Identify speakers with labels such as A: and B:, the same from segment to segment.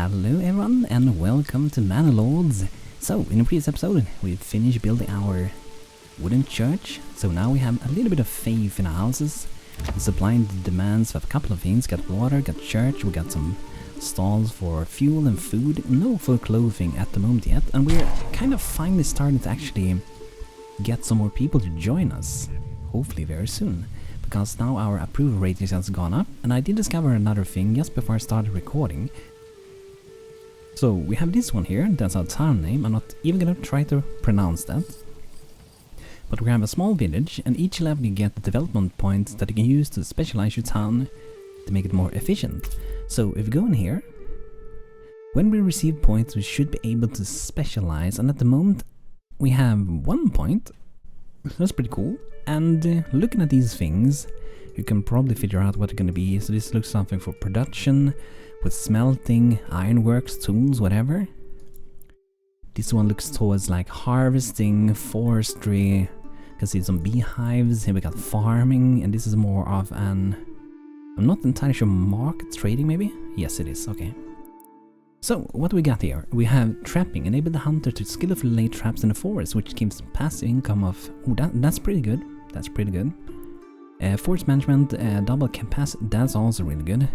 A: Hello everyone and welcome to Manor Lords. So in the previous episode we finished building our wooden church, so now we have a little bit of faith in our houses, supplying the demands of a couple of things. Got water, got church, we got some stalls for fuel and food, no for clothing at the moment yet, and we're kind of finally starting to actually get some more people to join us, hopefully very soon, because now our approval rating has gone up. And I did discover another thing just before I started recording. So we have this one here, that's our town name. I'm not even gonna try to pronounce that. But we have a small village, and each level you get development points that you can use to specialize your town to make it more efficient. So if we go in here, when we receive points we should be able to specialize, and at the moment we have 1 point. That's pretty cool. And looking at these things, you can probably figure out what they're gonna be. So this looks something for production, with smelting, ironworks, tools, whatever. This one looks towards like harvesting, forestry. You can see some beehives. Here we got farming, and this is more of an... I'm not entirely sure, market trading maybe? Yes it is, okay. So what do we got here? We have trapping. Enable the hunter to skillfully lay traps in the forest, which gives passive income of... Oh, that's pretty good. That's pretty good. Forest management, double capacity, that's also really good.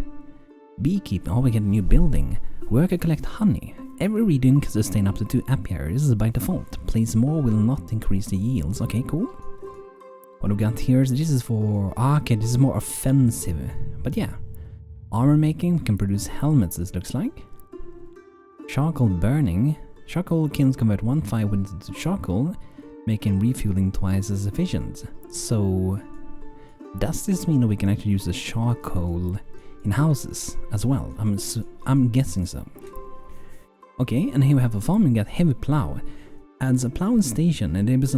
A: Beekeeping, oh we get a new building. Worker collect honey. Every region can sustain up to 2 apiaries. This is by default. Place more will not increase the yields. Okay, cool. What do we got here? So this is for... okay, this is more offensive. But yeah. Armor making, we can produce helmets, this looks like. Charcoal burning. Charcoal kilns convert 1 firewood into charcoal, making refueling twice as efficient. So... does this mean that we can actually use the charcoal in houses as well? I'm guessing so. Okay, and here we have a farm. We got heavy plow. Adds a plowing station, and there is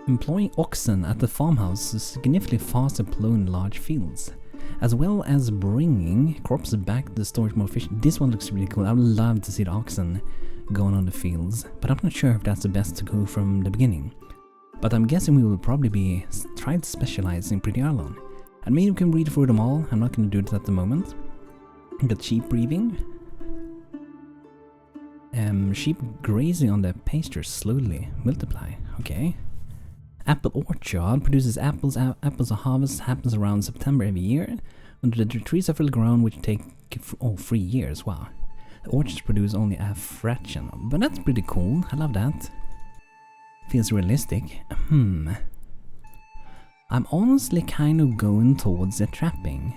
A: employing oxen at the farmhouse to significantly faster plowing large fields, as well as bringing crops back to the storage more efficient. This one looks really cool. I would love to see the oxen going on the fields, but I'm not sure if that's the best to go from the beginning. But I'm guessing we will probably be trying to specialize in pretty early on. And maybe we can read through them all. I'm not going to do it at the moment. We got sheep breathing. Sheep grazing on the pasture slowly multiply. Okay. Apple orchard produces apples. Apples harvest happens around September every year. When the trees are fully grown, which take 3 years. Wow. The orchards produce only a fraction. But that's pretty cool. I love that. Feels realistic. I'm honestly kind of going towards the trapping.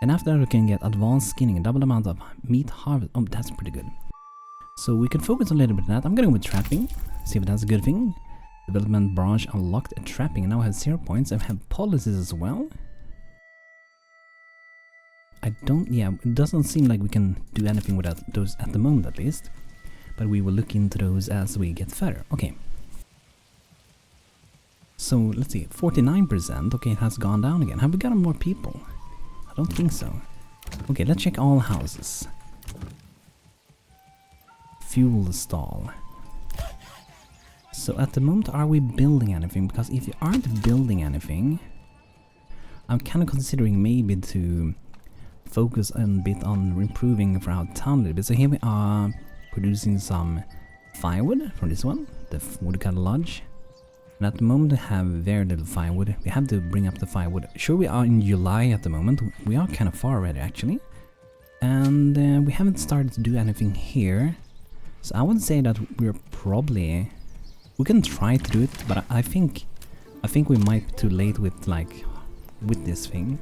A: And after that we can get advanced skinning, a double amount of meat harvest. Oh, that's pretty good. So we can focus a little bit on that. I'm gonna go with trapping, see if that's a good thing. Development branch unlocked a trapping, and now I have 0 points. I have policies as well. It doesn't seem like we can do anything without those at the moment at least. But we will look into those as we get further. Okay. So let's see, 49%. Okay, it has gone down again. Have we got more people? I don't think so. Okay, let's check all houses. Fuel stall. So at the moment, are we building anything? Because if you aren't building anything, I'm kind of considering maybe to focus a bit on improving for our town a little bit. So here we are producing some firewood from this one, the woodcut lodge. And at the moment we have very little firewood. We have to bring up the firewood. Sure, we are in July at the moment. We are kind of far already actually. And we haven't started to do anything here. So I would say that we're probably... we can try to do it, but I think we might be too late with this thing.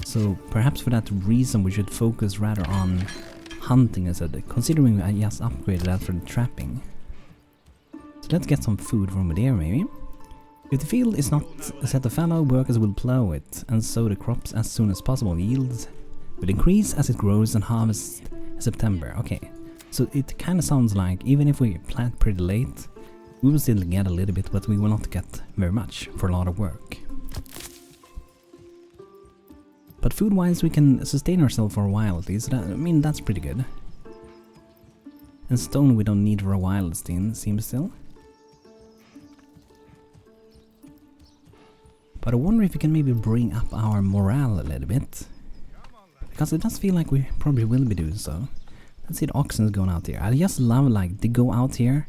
A: So perhaps for that reason we should focus rather on hunting instead, considering I just upgraded that for the trapping. So let's get some food from there maybe. If the field is not set to fallow, workers will plow it and sow the crops as soon as possible. Yields will increase as it grows and harvest in September. Okay, so it kind of sounds like even if we plant pretty late, we will still get a little bit, but we will not get very much for a lot of work. But food-wise we can sustain ourselves for a while at least. I mean, that's pretty good. And stone we don't need for a while, it seems still. But I wonder if we can maybe bring up our morale a little bit. Because it does feel like we probably will be doing so. Let's see the oxen's going out here. I just love like they go out here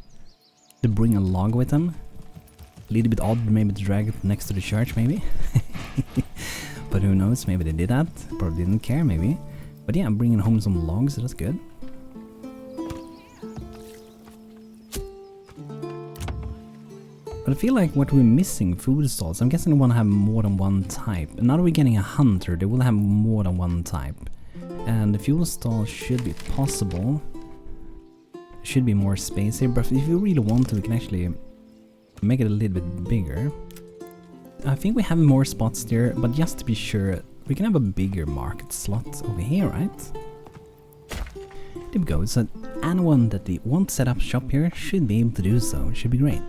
A: to bring a log with them. A little bit odd maybe to drag it next to the church maybe. But who knows, maybe they did that. Probably didn't care maybe. But yeah, I'm bringing home some logs, so that's good. But I feel like what we're missing, food stalls. I'm guessing they want to have more than one type. And now that we're getting a hunter, they will have more than one type. And the fuel stall should be possible. Should be more space here, but if you really want to, we can actually make it a little bit bigger. I think we have more spots there, but just to be sure, we can have a bigger market slot over here, right? There we go. So anyone that they want to set up shop here should be able to do so. It should be great.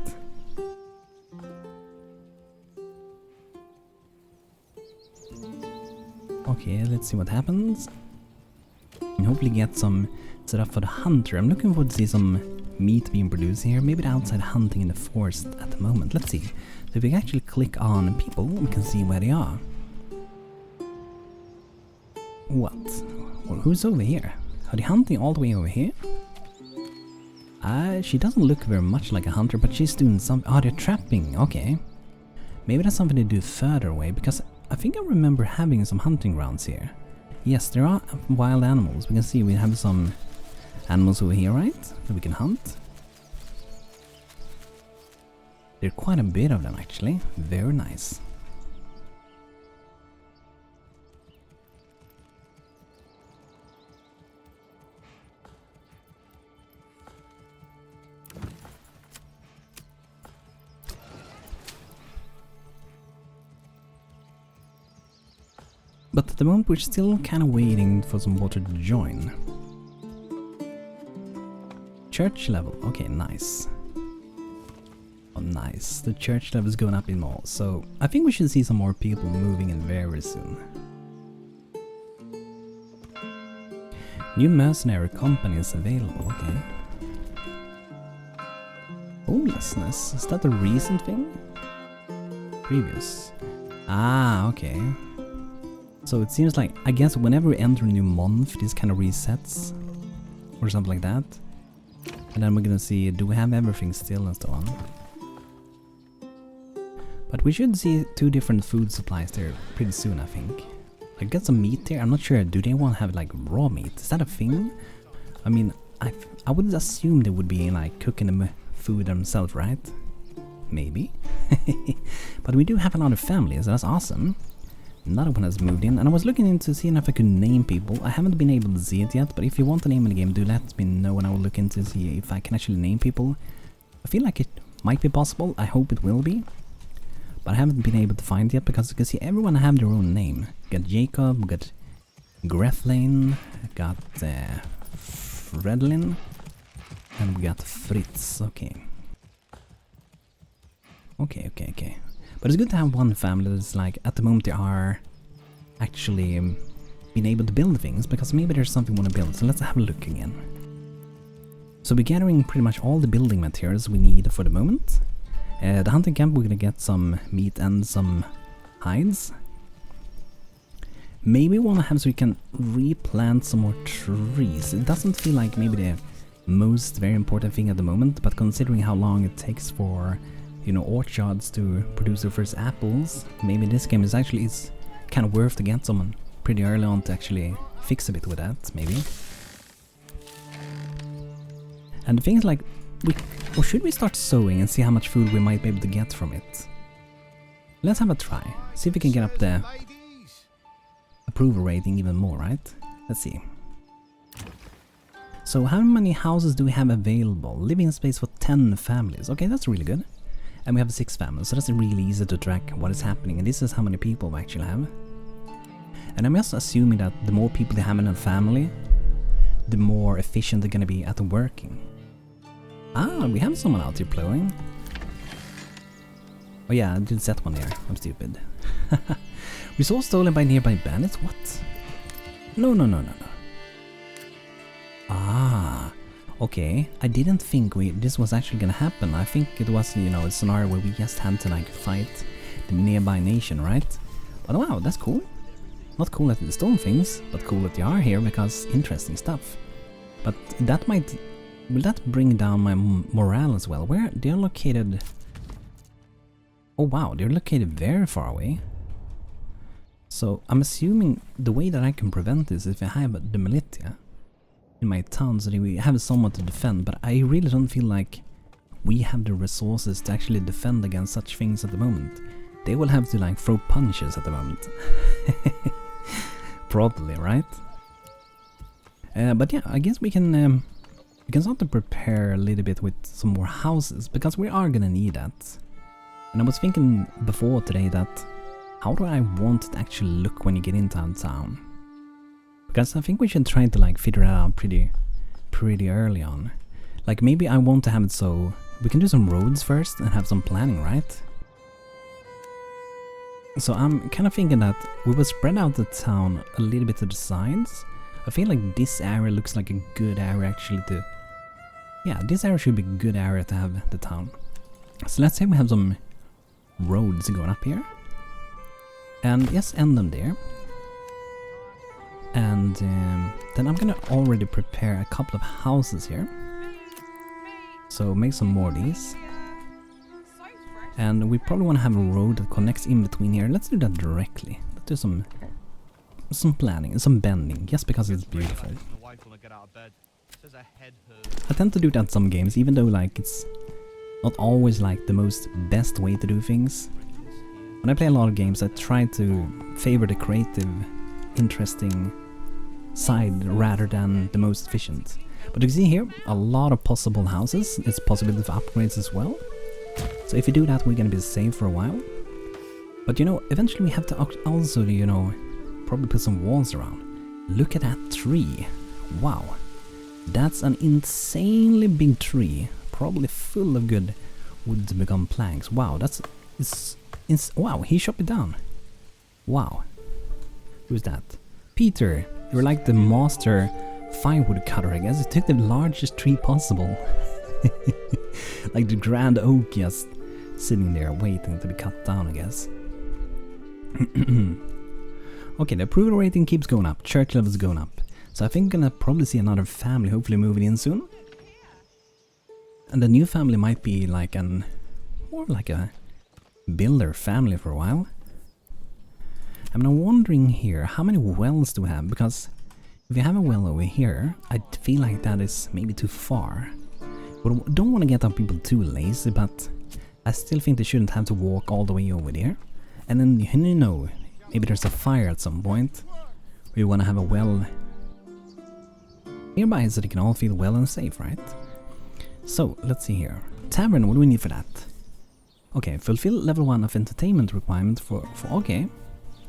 A: Okay, let's see what happens. And hopefully get some set up for the hunter. I'm looking forward to see some meat being produced here. Maybe the outside hunting in the forest at the moment. Let's see. So if we actually click on people, we can see where they are. What? Well, who's over here? Are they hunting all the way over here? She doesn't look very much like a hunter, but she's doing something. Oh, they're trapping. Okay. Maybe that's something they do further away, because I think I remember having some hunting grounds here. Yes, there are wild animals. We can see we have some animals over here, right? That we can hunt. There are quite a bit of them actually. Very nice. But at the moment we're still kind of waiting for some water to join. Church level. Okay, nice. Oh, nice. The church level is going up in more. So I think we should see some more people moving in very soon. New mercenary companies available. Okay. Homelessness. Is that a recent thing? Previous. Ah, okay. So it seems like, I guess whenever we enter a new month, this kind of resets. Or something like that. And then we're gonna see, do we have everything still and so on. But we should see 2 different food supplies there pretty soon, I think. I got some meat there, I'm not sure, do they want to have like raw meat? Is that a thing? I mean, I would assume they would be like cooking the food themselves, right? Maybe. But we do have another family, so that's awesome. Another one has moved in, and I was looking into seeing if I could name people. I haven't been able to see it yet, but if you want a name in the game, do let me know and I will look into see if I can actually name people. I feel like it might be possible, I hope it will be. But I haven't been able to find it yet, because you can see everyone have their own name. We got Jacob, we got Grethlane, got Fredlin, and we got Fritz. Okay. Okay. But it's good to have one family that's like, at the moment they are actually being able to build things, because maybe there's something we want to build. So let's have a look again. So we're gathering pretty much all the building materials we need for the moment. The hunting camp, we're gonna get some meat and some hides. Maybe we want to have so we can replant some more trees. It doesn't feel like maybe the most very important thing at the moment, but considering how long it takes for, you know, orchards to produce their first apples, maybe this game is actually kind of worth to get someone pretty early on to actually fix a bit with that, maybe. And the thing is, like, or should we start sowing and see how much food we might be able to get from it? Let's have a try. See if we can get up the approval rating even more, right? Let's see. So how many houses do we have available? Living space for 10 families. Okay, that's really good. And we have 6 families, so that's really easy to track what is happening. And this is how many people we actually have. And I'm just assuming that the more people they have in a family, the more efficient they're gonna be at working. Ah, we have someone out here plowing. Oh yeah, I did set one there. I'm stupid. We saw stolen by nearby bandits? What? No. Ah, okay. I didn't think this was actually gonna happen. I think it was, you know, a scenario where we just had to like fight the nearby nation, right? But wow, that's cool. Not cool that they stole things, but cool that they are here because interesting stuff. But that might... Will that bring down my morale as well? Where they're located... Oh wow, they're located very far away. So I'm assuming the way that I can prevent this is if I have the militia in my town so that we have someone to defend, but I really don't feel like we have the resources to actually defend against such things at the moment. They will have to like throw punches at the moment. Probably, right? But yeah, I guess we can start to prepare a little bit with some more houses, because we are gonna need that. And I was thinking before today that how do I want it to actually look when you get into town? Because I think we should try to like figure it out pretty early on. Like maybe I want to have it so we can do some roads first and have some planning, right? So I'm kind of thinking that we will spread out the town a little bit to the sides. I feel like this area looks like a good area actually to... Yeah, this area should be a good area to have the town. So let's say we have some roads going up here. And yes, end them there. And then I'm gonna already prepare a couple of houses here. So make some more of these. And we probably want to have a road that connects in between here. Let's do that directly. Let's do some planning and some bending, just because it's beautiful. I tend to do that in some games, even though like it's not always like the most best way to do things. When I play a lot of games, I try to favor the creative, interesting side rather than the most efficient. But you can see here, a lot of possible houses. It's possibility for upgrades as well. So if you do that, we're gonna be safe for a while. But you know, eventually we have to also, you know, probably put some walls around. Look at that tree. Wow. That's an insanely big tree. Probably full of good wood to become planks. Wow, wow, he chopped it down. Wow. Who's that? Peter. You're like the master firewood cutter, I guess. You took the largest tree possible. Like the grand oak just sitting there waiting to be cut down, I guess. Okay, the approval rating keeps going up. Church levels going up. So I think I'm gonna probably see another family hopefully moving in soon. And the new family might be like more like a builder family for a while. I mean, I'm wondering here, how many wells do we have? Because if you have a well over here, I feel like that is maybe too far. But I don't want to get our people too lazy, but I still think they shouldn't have to walk all the way over there. And then, you know, maybe there's a fire at some point. We want to have a well nearby so they can all feel well and safe, right? So, let's see here. Tavern, what do we need for that? Okay, fulfill level 1 of entertainment requirement for okay.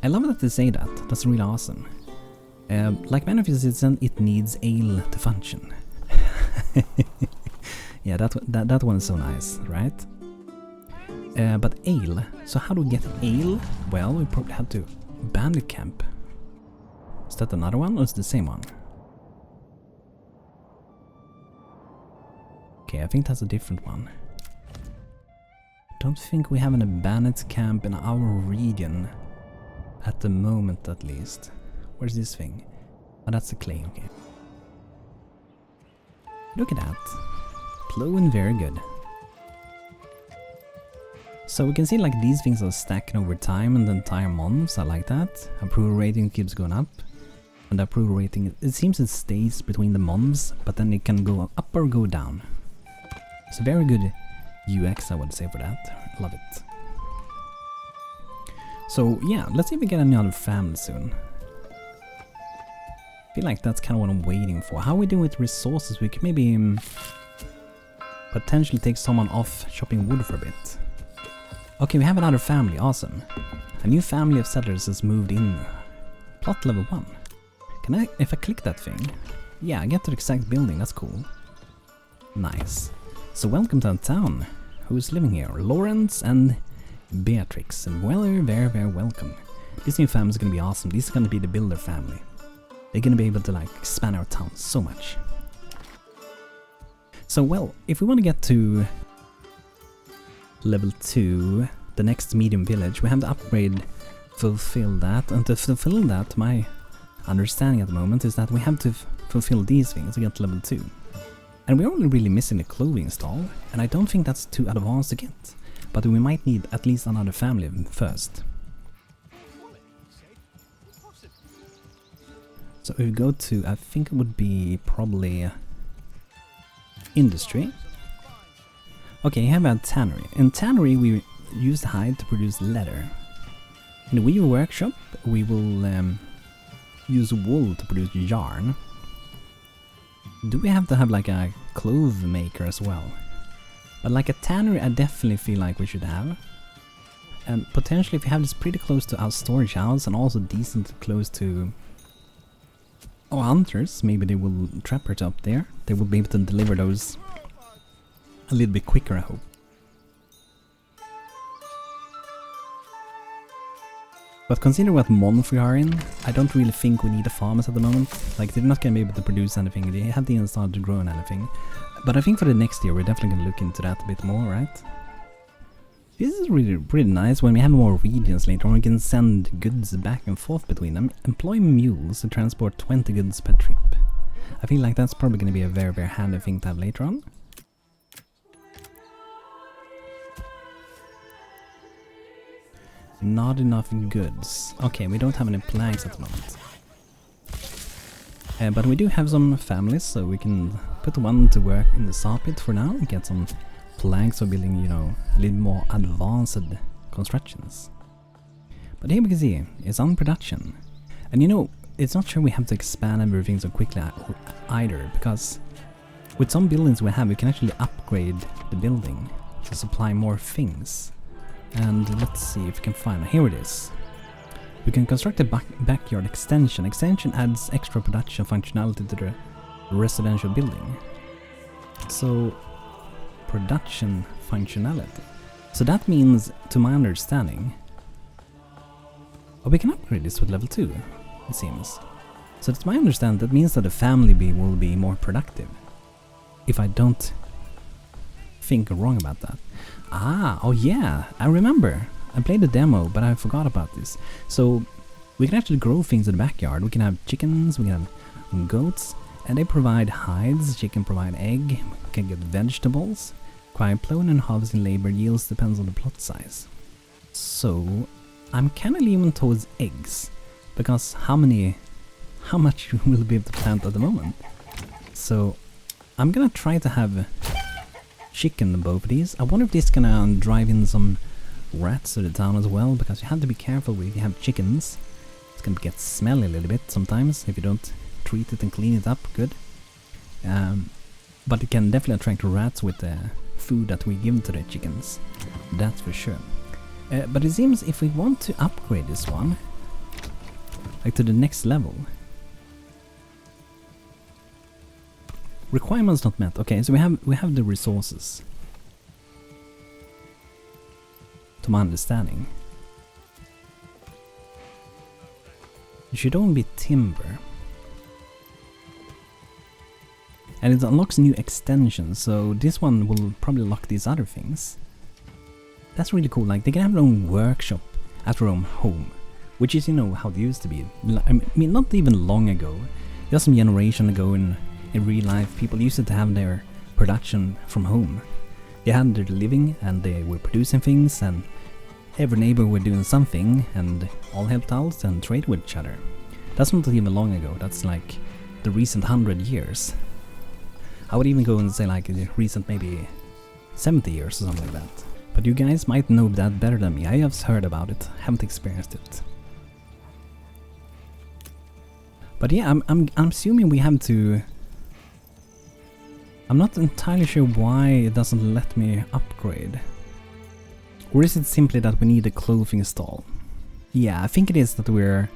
A: I love that they say that. That's really awesome. Like many of you citizens, it needs ale to function. Yeah, that one is so nice, right? But ale. So how do we get ale? Well, we probably have to bandit camp. Is that another one or is it the same one? Okay, I think that's a different one. Don't think we have an bandit camp in our region. At the moment, at least. Where's this thing? Oh, that's the clay, okay. Look at that. Flowing very good. So we can see like these things are stacking over time and the entire months. I like that. Approval rating keeps going up. And the approval rating, it seems it stays between the months, but then it can go up or go down. It's a very good UX, I would say, for that. Love it. So yeah, let's see if we get any other family soon. I feel like that's kind of what I'm waiting for. How are we doing with resources? We can maybe potentially take someone off chopping wood for a bit. Okay, we have another family. Awesome. A new family of settlers has moved in. Plot level 1. Can I, if I click that thing? Yeah, I get to the exact building. That's cool. Nice. So welcome to our town. Who's living here? Lawrence and Beatrix. Very, very, very welcome. This new family is going to be awesome. This is going to be the builder family. They're going to be able to like expand our town so much. So well, if we want to get to level 2, the next medium village, we have to upgrade, fulfill that. And to fulfill that, my understanding at the moment is that we have to fulfill these things to get level 2. And we're only really missing a clothing stall, and I don't think that's too advanced to get. But we might need at least another family first. So if we go to, I think it would be probably industry. Okay, how about tannery? In tannery we use the hide to produce leather. In the weaver workshop we will use wool to produce yarn. Do we have to have like a clothes maker as well? But like a tannery I definitely feel like we should have. And potentially if we have this pretty close to our storage house and also decent close to our hunters, maybe they will trap her up there. They will be able to deliver those a little bit quicker, I hope. But consider what month we are in, I don't really think we need a farmers at the moment. Like, they're not going to be able to produce anything, they haven't even started to grow anything. But I think for the next year we're definitely going to look into that a bit more, right? This is really pretty nice. When we have more regions later on, we can send goods back and forth between them. Employ mules to transport 20 goods per trip. I feel like that's probably going to be a very, very handy thing to have later on. Not enough goods. Okay, we don't have any planks at the moment. But we do have some families, so we can put one to work in the saw pit for now and get some planks for building, you know, a little more advanced constructions. But here we can see, it's on production. And you know, it's not sure we have to expand everything so quickly either, because with some buildings we have, we can actually upgrade the building to supply more things. And let's see if we can find it. Here it is. We can construct a backyard extension. Extension adds extra production functionality to the residential building. So, production functionality. So that means, to my understanding, oh, we can upgrade this with level 2, it seems. So to my understanding, that means that the family bee will be more productive. If I don't think wrong about that. Ah, oh yeah, I remember. I played the demo, but I forgot about this. So we can actually grow things in the backyard. We can have chickens, we can have goats, and they provide hides. Chicken provide egg. We can get vegetables. Quiet plowing and harvesting labor yields depends on the plot size. So I'm kind of leaning towards eggs, because how much will we be able to plant at the moment? So I'm gonna try to have chicken in both of these. I wonder if this is gonna drive in some rats to the town as well, because you have to be careful with if you have chickens. It's gonna get smelly a little bit sometimes if you don't treat it and clean it up good. But it can definitely attract rats with the food that we give to the chickens. That's for sure. But it seems if we want to upgrade this one, like to the next level. Requirements not met. Okay, so we have the resources. To my understanding. It should only be timber. And it unlocks new extensions, so this one will probably lock these other things. That's really cool, like they can have their own workshop at their own home. Which is, you know, how it used to be. I mean, not even long ago. Just some generation ago in real life, people used to have their production from home. They had their living and they were producing things, and every neighbor were doing something and all helped out and trade with each other. That's not even long ago, that's like the recent 100 years. I would even go and say like the recent maybe 70 years or something like that. But you guys might know that better than me. I have heard about it, haven't experienced it. But yeah, I'm assuming we have to... I'm not entirely sure why it doesn't let me upgrade. Or is it simply that we need a clothing stall? Yeah, I think it is that we're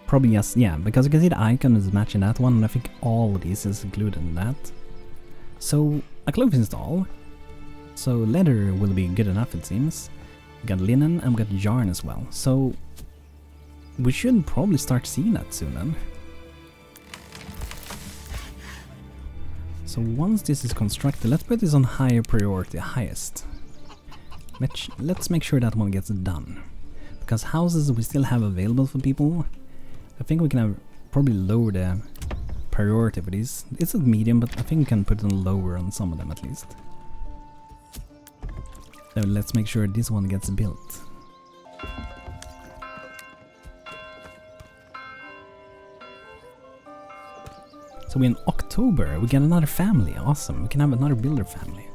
A: probably just... Yeah, because you can see the icon is matching that one, and I think all of these is included in that. So, a clothing stall. So leather will be good enough, it seems. We got linen and we got yarn as well. So we should probably start seeing that soon then. So once this is constructed, let's put this on higher priority, highest. Let's make sure that one gets done. Because houses we still have available for people, I think we can have probably lower the priority for these. It's a medium, but I think we can put it on lower on some of them at least. So let's make sure this one gets built. So in October we get another family. Awesome. We can have another builder family.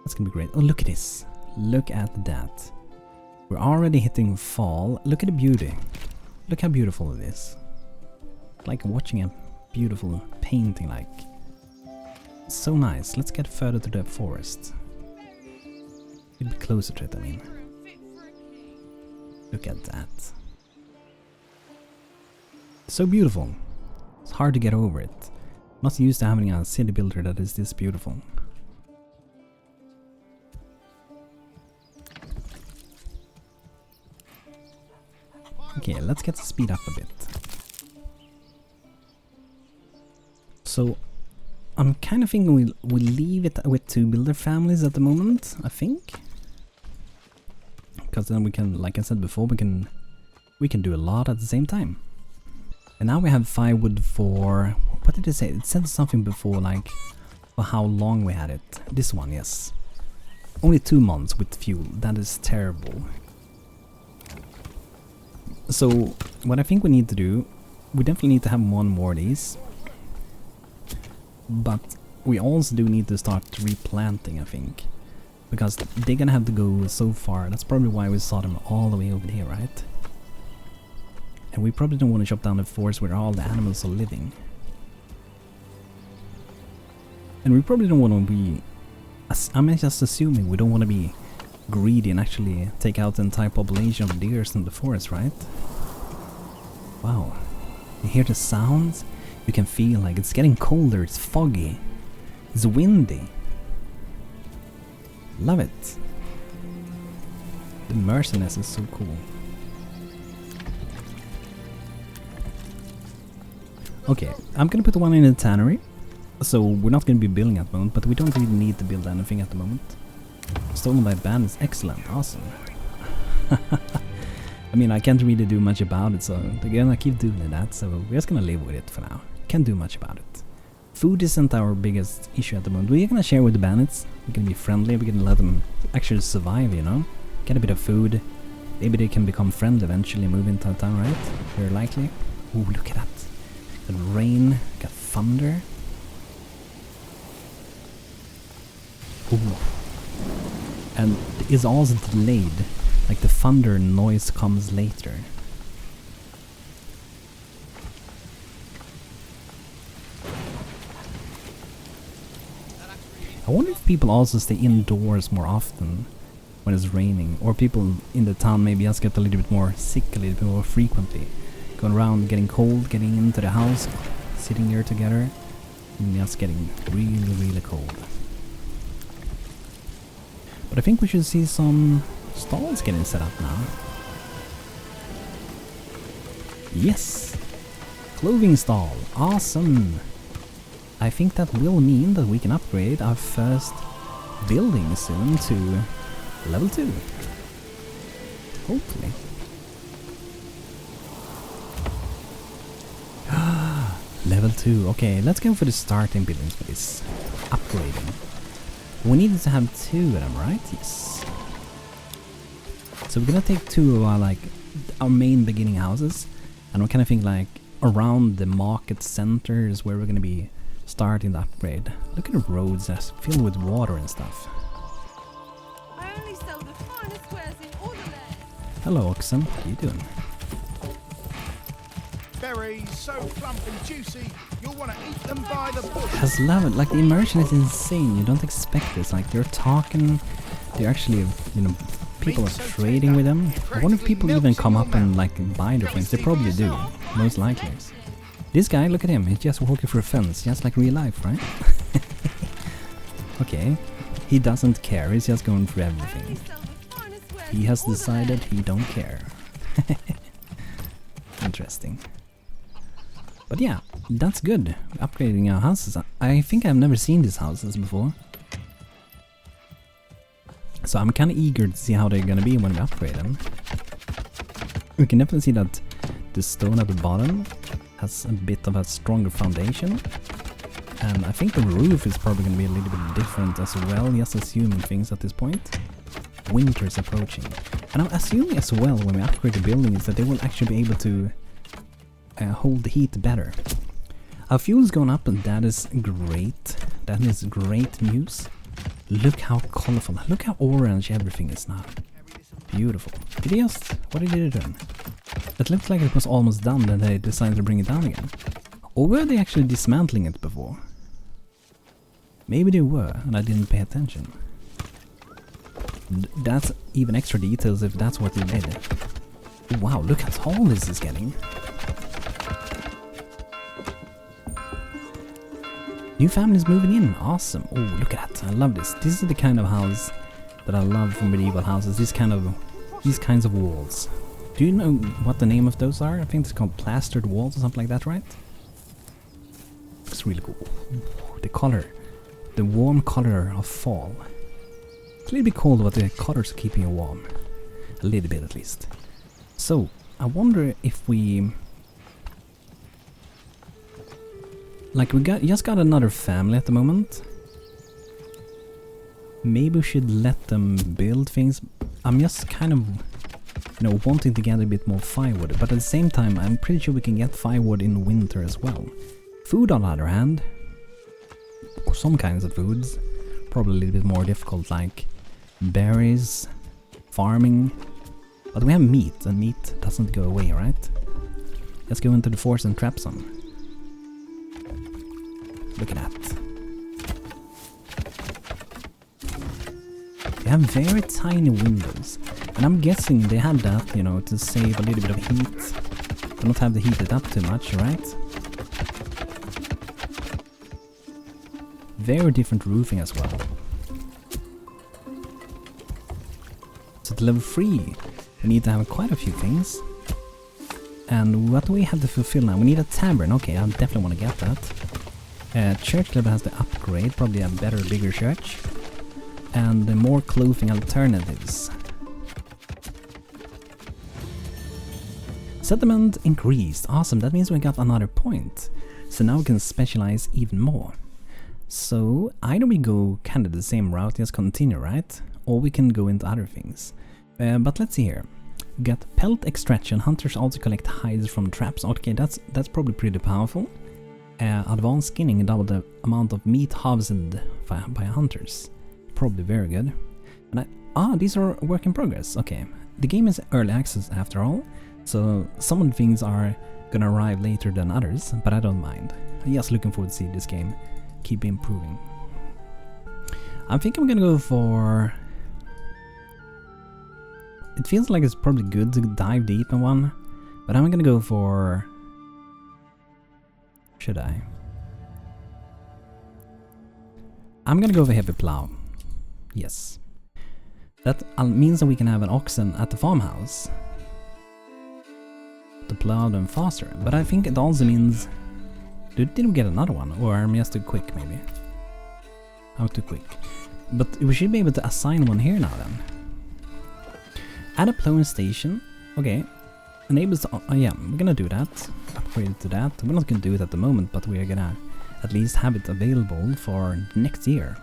A: That's gonna be great. Oh, look at this. Look at that. We're already hitting fall. Look at the beauty. Look how beautiful it is. Like watching a beautiful painting, like. So nice. Let's get further to the forest. A bit closer to it, I mean. Look at that. So beautiful. It's hard to get over it. I'm not used to having a city builder that is this beautiful. Okay, let's get the speed up a bit. So, I'm kind of thinking we'll leave it with 2 builder families at the moment, I think. Because then we can, like I said before, we can do a lot at the same time. And now we have firewood for... What did it say? It said something before, like, for how long we had it. This one, yes. Only 2 months with fuel. That is terrible. So, what I think we need to do, we definitely need to have 1 more of these. But we also do need to start replanting, I think. Because they're gonna have to go so far. That's probably why we saw them all the way over here, right? And we probably don't want to chop down the forest where all the animals are living. And we probably don't want to be... I'm just assuming we don't want to be greedy and actually take out the entire population of deers in the forest, right? Wow. You hear the sounds? You can feel like it's getting colder, it's foggy, it's windy. Love it. The immersiveness is so cool. Okay, I'm gonna put the one in the tannery. So we're not gonna be building at the moment, but we don't really need to build anything at the moment. Stolen by bandits, excellent, awesome. I mean, I can't really do much about it, so again, I keep doing that, so we're just gonna live with it for now. Can't do much about it. Food isn't our biggest issue at the moment. We're gonna share with the bandits. We're gonna be friendly. We're gonna let them actually survive, you know? Get a bit of food. Maybe they can become friendly eventually, move into town, right? Very likely. Ooh, look at that. Got rain, got thunder. Ooh. And it's also delayed. Like the thunder noise comes later. I wonder if people also stay indoors more often when it's raining, or people in the town maybe just get a little bit more sick a little bit more frequently. Going around, getting cold, getting into the house, sitting here together, and just getting really, really cold. But I think we should see some stalls getting set up now. Yes! Clothing stall, awesome! I think that will mean that we can upgrade our first building soon to level 2. Hopefully. Level 2. Okay, let's go for the starting buildings for this. Upgrading. We needed to have 2 of them, right? Yes. So we're gonna take 2 of our main beginning houses, and we kind of think like around the market center is where we're gonna be starting the upgrade. Look at the roads that's filled with water and stuff.
B: I only sell the finest wares in all the land.
A: Hello, Oxen. How you doing?
C: Berries so plump and juicy, you'll want to eat them by the bush.
A: I just love it. Like the immersion is insane. You don't expect this. Like they're talking. They're actually, you know, people are trading with them. I wonder if people even come up and like buy their things. They probably do. Most likely. This guy, look at him. He's just walking through a fence, just like real life, right? Okay. He doesn't care. He's just going through everything. He has decided he don't care. Interesting. But yeah, that's good. Upgrading our houses. I think I've never seen these houses before. So I'm kind of eager to see how they're gonna be when we upgrade them. We can definitely see that the stone at the bottom has a bit of a stronger foundation. And I think the roof is probably going to be a little bit different as well, just assuming things at this point. Winter is approaching. And I'm assuming as well when we upgrade the buildings that they will actually be able to hold the heat better. Our fuel's gone up and that is great. That is great news. Look how colorful, look how orange everything is now. Beautiful. Did he just... what did he do then? It looked like it was almost done, then they decided to bring it down again. Or were they actually dismantling it before? Maybe they were, and I didn't pay attention. That's even extra details if that's what they did. Wow, look how tall this is getting. New families moving in, awesome. Oh, look at that, I love this. This is the kind of house that I love from medieval houses, these kinds of walls. Do you know what the name of those are? I think it's called plastered walls or something like that, right? Looks really cool. The color, the warm color of fall. It's a little bit cold, but the colors are keeping you warm. A little bit at least. So, I wonder if we... like we just got another family at the moment. Maybe we should let them build things. I'm just kind of, you know, wanting to get a bit more firewood, but at the same time I'm pretty sure we can get firewood in winter as well. Food on the other hand, or some kinds of foods, probably a little bit more difficult, like berries, farming. But we have meat, and meat doesn't go away, right? Let's go into the forest and trap some. Look at that. They have very tiny windows, and I'm guessing they had that, you know, to save a little bit of heat, to not have the heated up too much, right? Very different roofing as well. So to level 3, we need to have quite a few things. And what do we have to fulfill now? We need a tavern. Okay, I definitely want to get that. Church level has the upgrade, probably a better, bigger church. And more clothing alternatives. Settlement increased. Awesome, that means we got another point. So now we can specialize even more. So either we go kind of the same route, just continue, right? Or we can go into other things. But let's see here. We got pelt extraction. Hunters also collect hides from traps. Okay, that's probably pretty powerful. Advanced skinning, double the amount of meat harvested by hunters. Probably very good. And these are work in progress. Okay, the game is early access after all, so some of the things are gonna arrive later than others, but I don't mind. I'm just looking forward to see this game keep improving. I think I'm gonna go for... it feels like it's probably good to dive deep in one, but I'm gonna go for... should I? I'm gonna go for heavy plow. Yes. That means that we can have an oxen at the farmhouse to plow them faster. But I think it also means... did we get another one? Or am I just too quick maybe? I'm too quick. But we should be able to assign one here now then. Add a plowing station. Okay. Enables... yeah, we're gonna do that. Upgrade it to that. We're not gonna do it at the moment, but we're gonna at least have it available for next year.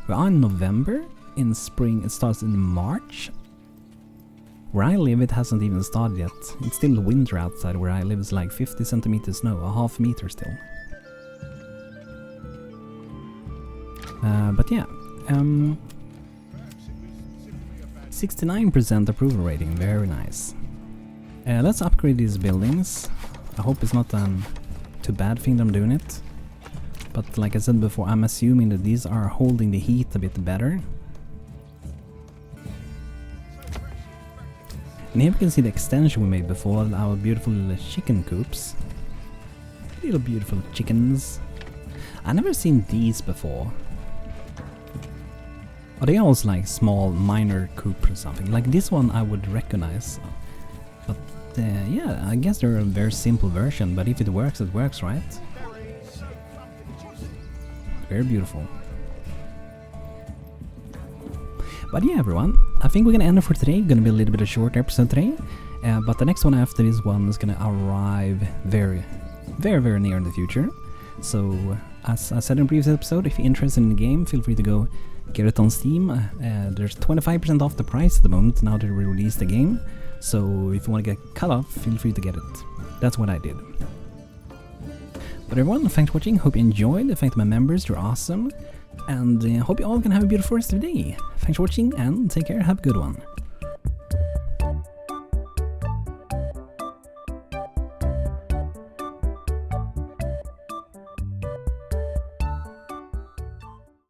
A: We are in November. In spring, it starts in March. Where I live, it hasn't even started yet. It's still winter outside where I live. It's like 50 centimeters snow, a half meter still. But yeah, 69% approval rating, very nice. Let's upgrade these buildings. I hope it's not too bad thing that I'm doing it. But like I said before, I'm assuming that these are holding the heat a bit better. And here we can see the extension we made before, our beautiful chicken coops. Little beautiful chickens. I've never seen these before. Are they also like small minor coop or something? Like this one I would recognize. But yeah, I guess they're a very simple version, but if it works, right? Very beautiful. But yeah, everyone, I think we're gonna end it for today. Gonna be a little bit of a short episode today, but the next one after this one is gonna arrive very, very, very near in the future. So, as I said in the previous episode, if you're interested in the game, feel free to go get it on Steam. There's 25% off the price at the moment now that we released the game. So, if you want to get cut off, feel free to get it. That's what I did. But everyone, thanks for watching. Hope you enjoyed. Thanks to my members, you're awesome. And hope you all can have a beautiful rest of the day. Thanks for watching and take care. Have a good one.